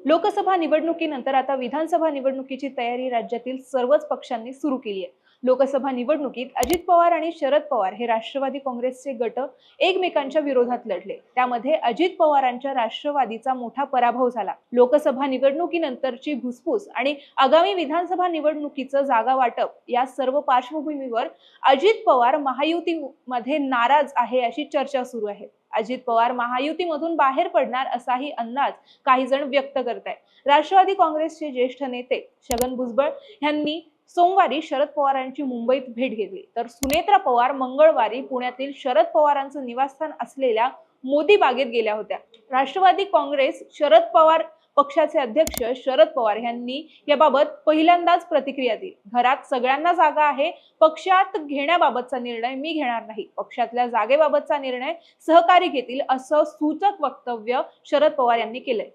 लोकसभा निवडणुकीनंतर आता विधानसभा निवडणुकीची तयारी राज्यातील सर्वच पक्षांनी सुरू केली आहे। लोकसभा निवडणुकीत अजित पवार आणि शरद पवार हे राष्ट्रवादी काँग्रेसचे गट एकमेकांच्या विरोधात लढले। त्यामध्ये अजित पवारांच्या राष्ट्रवादीचा मोठा पराभव झाला। लोकसभा निवडणुकीनंतरची घुसपूस आणि आगामी विधानसभा निवडणुकीचं जागा वाटप या सर्व पार्श्वभूमीवर अजित पवार महायुतीमध्ये नाराज आहे अशी चर्चा सुरू आहे। अजित पवार महायुतीमधून बाहेर पडणार असाही अंदाज काही जण व्यक्त करतायत। राष्ट्रवादी काँग्रेसचे ज्येष्ठ नेते छगन भुजबळ यांनी सोमवारी शरद पवारांची मुंबईत भेट घेतली, तर सुनेत्रा पवार मंगळवारी पुण्यातील शरद पवारांचं निवासस्थान असलेल्या मोदी बागेत गेल्या होत्या। राष्ट्रवादी काँग्रेस शरद पवार पक्षाचे अध्यक्ष शरद पवार यांनी याबाबत पहिल्यांदाच प्रतिक्रिया दिली। घरात सगळ्यांना जागा आहे, पक्षात घेण्याबाबतचा निर्णय मी घेणार नाही, पक्षातल्या जागेबाबतचा निर्णय सहकारी घेतील असं सूचक वक्तव्य शरद पवार यांनी केलंय।